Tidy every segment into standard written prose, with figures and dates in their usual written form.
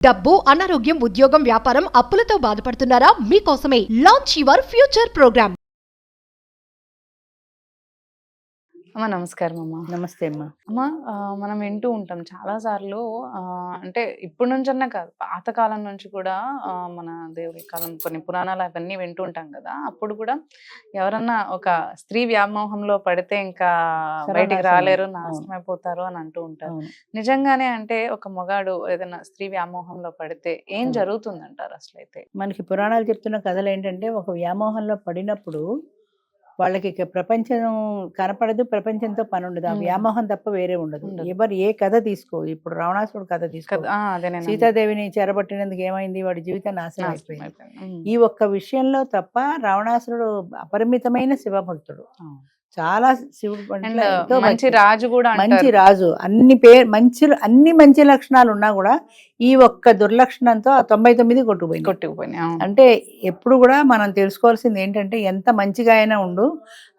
డబ్బు, అనారోగ్యం, ఉద్యోగం, వ్యాపారం, అప్పులతో బాధపడుతున్నారా? మీకోసమే లాంచ్ యువర్ ఫ్యూచర్ ప్రోగ్రామ్. అమ్మ నమస్కారం అమ్మ. నమస్తే అమ్మా. అమ్మ మనం వింటూ ఉంటాం చాలా సార్లు, అంటే ఇప్పటి నుంచన్నా కాదు, పాతకాలం నుంచి కూడా మన దేవుడి కాలం కొన్ని పురాణాలు అవన్నీ వింటూ ఉంటాం కదా. అప్పుడు కూడా ఎవరన్నా ఒక స్త్రీ వ్యామోహంలో పడితే ఇంకా బయటికి రాలేరు, నాశనం అయిపోతారు అని అంటూ ఉంటారు. నిజంగానే అంటే ఒక మగాడు ఏదైనా స్త్రీ వ్యామోహంలో పడితే ఏం జరుగుతుందంటారు అసలు? అయితే మనకి పురాణాలు చెప్తున్న కథలు ఏంటంటే, ఒక వ్యామోహంలో పడినప్పుడు వాళ్ళకి ఇక ప్రపంచం కనపడదు, ప్రపంచంతో పని ఉండదు, ఆ వ్యామోహం తప్ప వేరే ఉండదు. ఎవరు ఏ కథ తీసుకో, ఇప్పుడు రావణాసురుడు కథ తీసుకో, సీతాదేవిని చెరబట్టినందుకు ఏమైంది, వాడి జీవితం నాశనం అయిపోయింది. ఈ ఒక్క విషయంలో తప్ప రావణాసురుడు అపరిమితమైన శివభక్తుడు, చాలా శివుడు మంచి రాజు కూడా, మంచి రాజు, అన్ని మంచి లక్షణాలు ఉన్నా కూడా ఈ ఒక్క దుర్లక్షణంతో 99 కొట్టుకుపోయింది. అంటే ఎప్పుడు కూడా మనం తెలుసుకోవాల్సింది ఏంటంటే, ఎంత మంచిగా అయినా ఉండు,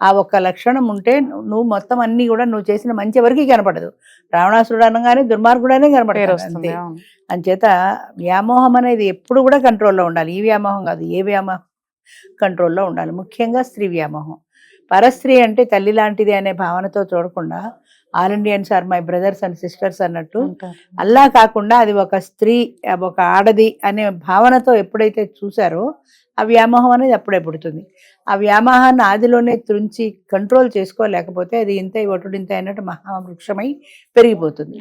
ఆ ఒక్క లక్షణం ఉంటే నువ్వు మొత్తం అన్ని కూడా నువ్వు చేసిన మంచి ఎవరికి కనపడదు. రావణాసురుడు అనగానే దుర్మార్గుడనే కనపడదు అంతే. అంచేత వ్యామోహం అనేది ఎప్పుడు కూడా కంట్రోల్లో ఉండాలి. ఈ వ్యామోహం కాదు, ఏ వ్యామోహం కంట్రోల్లో ఉండాలి. ముఖ్యంగా స్త్రీ వ్యామోహం. పరస్త్రీ అంటే తల్లి లాంటిది అనే భావనతో చూడకుండా, all Indians are my brothers and sisters అన్నట్టు, అలా కాకుండా అది ఒక స్త్రీ, ఒక ఆడది అనే భావనతో ఎప్పుడైతే చూసారో ఆ వ్యామోహం అనేది అప్పుడే పుడుతుంది. ఆ వ్యామోహాన్ని ఆదిలోనే త్రుంచి కంట్రోల్ చేసుకోలేకపోతే అది ఇంత ఒటుడింత అన్నట్టు మహావృక్షమై పెరిగిపోతుంది.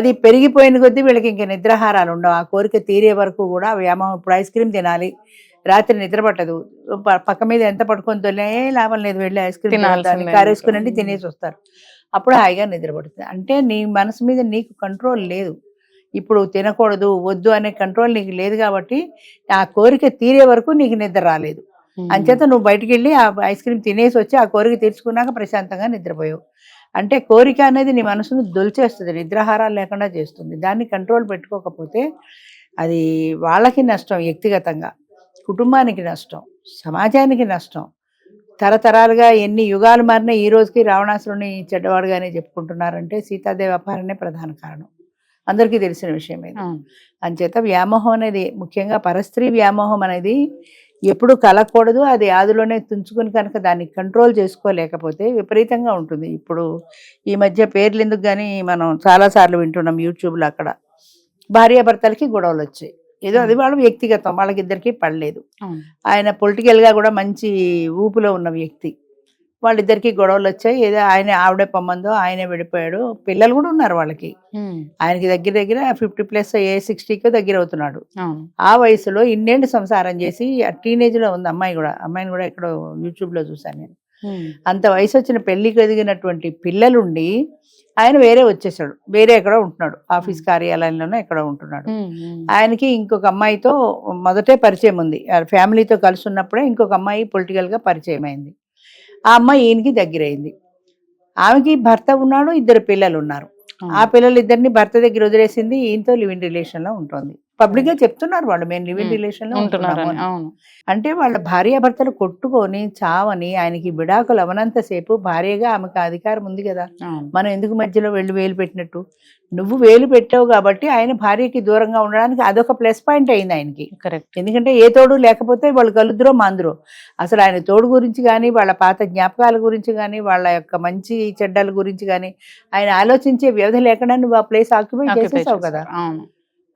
అది పెరిగిపోయిన కొద్దీ వీళ్ళకి ఇంక నిద్రాహారాలు ఉండవు. ఆ కోరిక తీరే వరకు కూడా వ్యామోహం. ఇప్పుడు ఐస్ క్రీమ్ తినాలి, రాత్రి నిద్ర పట్టదు, పక్క మీద ఎంత పడుకొని తొలే లాభం లేదు, వెళ్ళి ఐస్ క్రీమ్ కారేసుకుని తినేసి వస్తారు, అప్పుడు హాయిగా నిద్ర పడుతుంది. అంటే నీ మనసు మీద నీకు కంట్రోల్ లేదు. ఇప్పుడు తినకూడదు, వద్దు అనే కంట్రోల్ నీకు లేదు కాబట్టి ఆ కోరిక తీరే వరకు నీకు నిద్ర రాలేదు. అంచేత నువ్వు బయటికి వెళ్ళి ఆ ఐస్ క్రీమ్ తినేసి వచ్చి ఆ కోరిక తీర్చుకున్నాక ప్రశాంతంగా నిద్రపోయావు. అంటే కోరిక అనేది నీ మనసును దొలిచేస్తుంది, నిద్రాహారాలు లేకుండా చేస్తుంది. దాన్ని కంట్రోల్ పెట్టుకోకపోతే అది వాళ్ళకి నష్టం, వ్యక్తిగతంగా కుటుంబానికి నష్టం, సమాజానికి నష్టం. తరతరాలుగా ఎన్ని యుగాలు మారినా ఈ రోజుకి రావణాసురుని చెడ్డవాడుగానే చెప్పుకుంటున్నారంటే సీతాదేవి అపహరణే ప్రధాన కారణం, అందరికీ తెలిసిన విషయం ఇది. అంచేత వ్యామోహం అనేది, ముఖ్యంగా పరస్త్రీ వ్యామోహం అనేది ఎప్పుడు కలగకూడదు. అది ఆదిలోనే తుంచుకుని కనుక దాన్ని కంట్రోల్ చేసుకోలేకపోతే విపరీతంగా ఉంటుంది. ఇప్పుడు ఈ మధ్య పేర్లు ఎందుకు కానీ మనం చాలాసార్లు వింటున్నాం యూట్యూబ్లో, అక్కడ భార్యాభర్తలకి గొడవలు వచ్చాయి. ఏదో అది వాళ్ళ వ్యక్తిగతం, వాళ్ళకిద్దరికి పడలేదు. ఆయన పొలిటికల్గా కూడా మంచి ఊపులో ఉన్న వ్యక్తి, వాళ్ళిద్దరికి గొడవలు వచ్చాయి. ఏదో ఆవిడే పొమ్మందో ఆయనే విడిపోయాడు. పిల్లలు కూడా ఉన్నారు వాళ్ళకి. ఆయనకి దగ్గర దగ్గర 50+ 60కో దగ్గర అవుతున్నాడు. ఆ వయసులో ఇన్నేళ్ళు సంసారం చేసి టీనేజ్లో ఉంది అమ్మాయి కూడా. అమ్మాయిని కూడా ఎక్కడో యూట్యూబ్లో చూశాను నేను. అంత వయసు వచ్చిన పెళ్లికి ఎదిగినటువంటి పిల్లలుండి ఆయన వేరే వచ్చేసాడు, వేరే ఎక్కడో ఉంటున్నాడు, ఆఫీస్ కార్యాలయంలోనో ఎక్కడో ఉంటున్నాడు. ఆయనకి ఇంకొక అమ్మాయితో మొదటే పరిచయం ఉంది, ఫ్యామిలీతో కలిసి ఉన్నప్పుడే ఇంకొక అమ్మాయి పొలిటికల్గా పరిచయం అయింది. ఆ అమ్మాయి ఈయనకి దగ్గరైంది. ఆమెకి భర్త ఉన్నాడు, 2 పిల్లలు ఉన్నారు. ఆ పిల్లలు ఇద్దరిని భర్త దగ్గర వదిలేసింది, ఈయనతో లివ్ ఇన్ రిలేషన్లో ఉంటుంది. పబ్లిక్ గా చెప్తున్నారు వాళ్ళు, మేము లివ్ ఇన్ రిలేషన్ లో ఉంటున్నాము. అంటే వాళ్ళ భార్యాభర్తలు కొట్టుకొని చావని, ఆయనకి విడాకులు అవనంతసేపు భార్యగా ఆమెకు అధికారం ఉంది కదా, మనం ఎందుకు మధ్యలో వేలు పెట్టినట్టు? నువ్వు వేలు పెట్టావు కాబట్టి ఆయన భార్యకి దూరంగా ఉండడానికి అదొక ప్లస్ పాయింట్ అయింది ఆయనకి. ఎందుకంటే ఏ తోడు లేకపోతే వాళ్ళు కలుద్దురో మాందురో. అసలు ఆయన తోడు గురించి కానీ, వాళ్ళ పాత జ్ఞాపకాల గురించి కానీ, వాళ్ళ యొక్క మంచి చెడ్డల గురించి కానీ ఆయన ఆలోచించే వ్యవధి లేకుండా నువ్వు ఆ ప్లేస్ ఆక్యుపై చేసేసావు కదా.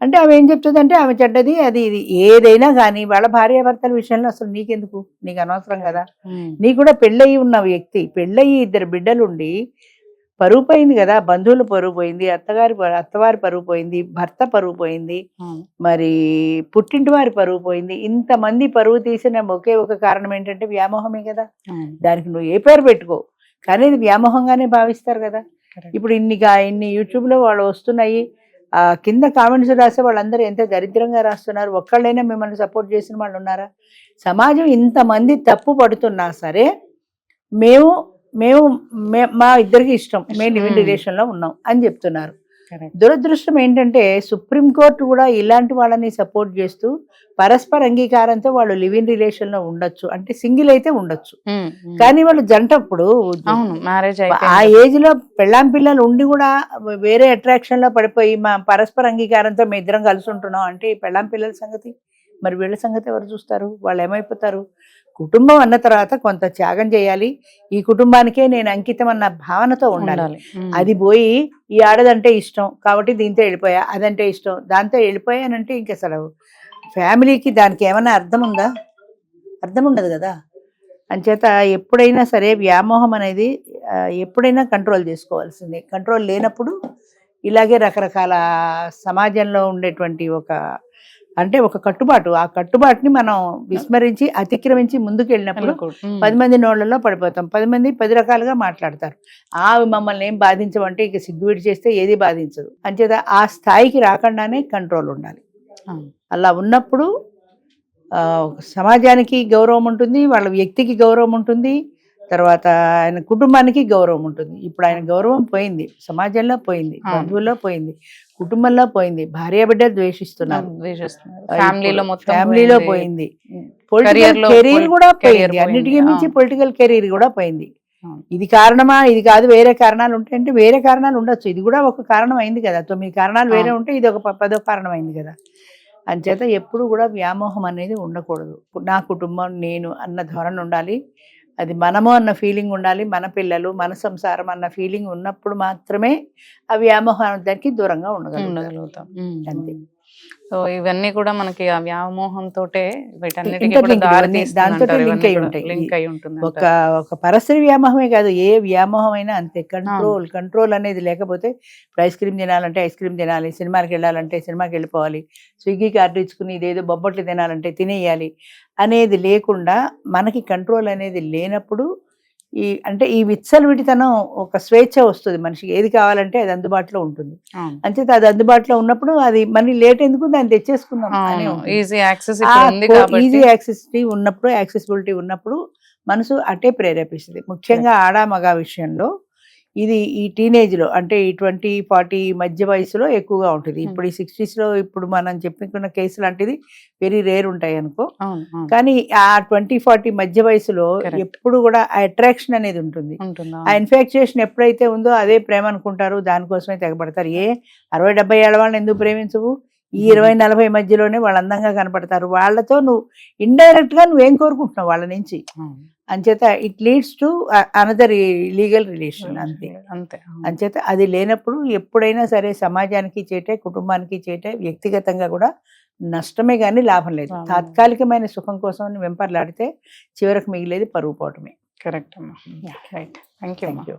అంటే ఆమె ఏం చెప్తుంది అంటే, ఆమె చెడ్డది అది ఇది ఏదైనా కానీ వాళ్ళ భార్యాభర్తల విషయంలో అసలు నీకెందుకు, నీకు అనవసరం కదా. నీ కూడా పెళ్ళయి ఉన్న వ్యక్తి, పెళ్ళయి 2 బిడ్డలుండి పరువు పోయింది కదా, బంధువులు పరువు పోయింది, అత్తవారి పరువు పోయింది, భర్త పరువు పోయింది, మరి పుట్టింటి వారి పరువు పోయింది. ఇంతమంది పరువు తీసిన ఒకే ఒక కారణం ఏంటంటే వ్యామోహమే కదా. దానికి నువ్వు ఏ పేరు పెట్టుకో కానీ ఇది వ్యామోహంగానే భావిస్తారు కదా. ఇప్పుడు ఇన్ని యూట్యూబ్లో వాళ్ళు వస్తున్నాయి, కింద కామెంట్స్ రాసే వాళ్ళందరూ ఎంత దరిద్రంగా రాస్తున్నారు. ఒక్కళ్ళైనా మిమ్మల్ని సపోర్ట్ చేసిన వాళ్ళు ఉన్నారా? సమాజం ఇంతమంది తప్పు పడుతున్నా సరే మేము మా ఇద్దరికి ఇష్టం, మేము లివ్ ఇన్ రిలేషన్లో ఉన్నాం అని చెప్తున్నారు. Correct. దురదృష్టం ఏంటంటే సుప్రీంకోర్టు కూడా ఇలాంటి వాళ్ళని సపోర్ట్ చేస్తూ పరస్పర అంగీకారంతో వాళ్ళు లివ్ ఇన్ రిలేషన్ లో ఉండొచ్చు, అంటే సింగిల్ అయితే ఉండొచ్చు, కానీ వాళ్ళు జంటప్పుడు అవును మ్యారేజ్ ఆ ఏజ్ లో పెళ్ళాం పిల్లలు ఉండి కూడా వేరే అట్రాక్షన్ లో పడిపోయి మా పరస్పర అంగీకారంతో మేము ఇద్దరం కలిసి ఉంటున్నాం అంటే ఈ పెళ్ళాం పిల్లల సంగతి, మరి వీళ్ళ సంగతి ఎవరు చూస్తారు? వాళ్ళు ఏమైపోతారు? కుటుంబం అన్న తర్వాత కొంత త్యాగం చేయాలి, ఈ కుటుంబానికే నేను అంకితం అన్న భావనతో ఉండాలి. అది పోయి ఈ ఆడదంటే ఇష్టం కాబట్టి దీంతో వెళ్ళిపోయా, అదంటే ఇష్టం దాంతో వెళ్ళిపోయానంటే ఇంక అసలు ఫ్యామిలీకి దానికి ఏమైనా అర్థం ఉందా? అర్థం ఉండదు కదా. అంచేత ఎప్పుడైనా సరే వ్యామోహం అనేది ఎప్పుడైనా కంట్రోల్ చేసుకోవాల్సిందే. కంట్రోల్ లేనప్పుడు ఇలాగే రకరకాల సమాజంలో ఉండేటువంటి ఒక కట్టుబాటు, ఆ కట్టుబాటుని మనం విస్మరించి అతిక్రమించి ముందుకు వెళ్ళినప్పుడు 10 మంది నోళ్లలో పడిపోతాం. 10 మంది 10 రకాలుగా మాట్లాడతారు. మమ్మల్ని ఏం బాధించమంటే ఇక సిగ్గువిడి చేస్తే ఏది బాధించదు. అంచేత ఆ స్థాయికి రాకుండానే కంట్రోల్ ఉండాలి. అలా ఉన్నప్పుడు సమాజానికి గౌరవం ఉంటుంది, వాళ్ళ వ్యక్తికి గౌరవం ఉంటుంది, తర్వాత ఆయన కుటుంబానికి గౌరవం ఉంటుంది. ఇప్పుడు ఆయన గౌరవం పోయింది, సమాజంలో పోయింది, బంధువుల్లో పోయింది, కుటుంబంలో పోయింది, భార్య బిడ్డ ద్వేషిస్తున్నారు, ఫ్యామిలీలో పోయింది, పొలిటికల్ కెరీర్ కూడా పోయింది, అన్నిటికీ మించి పొలిటికల్ కెరీర్ కూడా పోయింది. ఇది కారణమా, ఇది కాదు, వేరే కారణాలు ఉంటాయంటే వేరే కారణాలు ఉండొచ్చు. ఇది కూడా ఒక కారణం అయింది కదా. 9 కారణాలు వేరే ఉంటే ఇది ఒక 10వ కారణం అయింది కదా. అంచేత ఎప్పుడు కూడా వ్యామోహం అనేది ఉండకూడదు. నా కుటుంబం నేను అన్న ధోరణి ఉండాలి, అది మనము అన్న ఫీలింగ్ ఉండాలి, మన పిల్లలు మన సంసారం అన్న ఫీలింగ్ ఉన్నప్పుడు మాత్రమే ఆ వ్యామోహానికి దూరంగా ఉండగలుగుతాం. అంతే. సో ఇవన్నీ కూడా మనకి ఆ వ్యామోహంతో దాంతో లింక్ అయి ఉంటుంది. ఒక పరస్త్రీ వ్యామోహమే కాదు, ఏ వ్యామోహం అయినా అంతే. కంట్రోల్ అనేది లేకపోతే ఇప్పుడు ఐస్ క్రీమ్ తినాలంటే ఐస్ క్రీమ్ తినాలి, సినిమాకి వెళ్ళాలంటే సినిమాకి వెళ్ళిపోవాలి, స్విగ్గీకి ఆర్డర్ ఇచ్చుకుని ఇదేదో బొబ్బట్లు తినాలంటే తినేయాలి అనేది లేకుండా మనకి కంట్రోల్ అనేది లేనప్పుడు ఈ విచ్చలవిడితనం, ఒక స్వేచ్ఛ వస్తుంది మనిషికి. ఏది కావాలంటే అది అందుబాటులో ఉంటుంది. అంచేత అది అందుబాటులో ఉన్నప్పుడు అది మళ్ళీ లేట్ ఎందుకు, దాన్ని తెచ్చేసుకుందాం ఈజీ యాక్సెసిబిలిటీ ఉన్నప్పుడు మనసు అటే ప్రేరేపిస్తుంది. ముఖ్యంగా ఆడ మగ విషయంలో ఇది ఈ టీనేజ్లో అంటే ఈ 20-40 మధ్య వయసులో ఎక్కువగా ఉంటుంది. ఇప్పుడు ఈ 60s ఇప్పుడు మనం చెప్పుకున్న కేసు లాంటిది వెరీ రేర్ ఉంటాయి అనుకో, కానీ ఆ 20-40 మధ్య వయసులో ఎప్పుడు కూడా ఆ అట్రాక్షన్ అనేది ఉంటుంది. ఆ ఇన్ఫాక్చుయేషన్ ఎప్పుడైతే ఉందో అదే ప్రేమ అనుకుంటారు, దానికోసమే తెగబడతారు. 60-70 ఏళ్ళ వాళ్ళని ఎందుకు ప్రేమించవు? ఈ 20-40 మధ్యలోనే వాళ్ళు అందంగా కనపడతారు. వాళ్ళతో నువ్వు ఇండైరెక్ట్ గా నువ్వేం కోరుకుంటున్నావు వాళ్ళ నుంచి? అంచేత it leads to another legal relation. అంతే. అంచేత అది లేనప్పుడు ఎప్పుడైనా సరే సమాజానికి చేటే, కుటుంబానికి చేటే, వ్యక్తిగతంగా కూడా నష్టమే కానీ లాభం లేదు. తాత్కాలికమైన సుఖం కోసం వెంపర్లాడితే చివరకు మిగిలేది పరువు పోవటమే. కరెక్ట్ అమ్మా. రైట్. Thank you.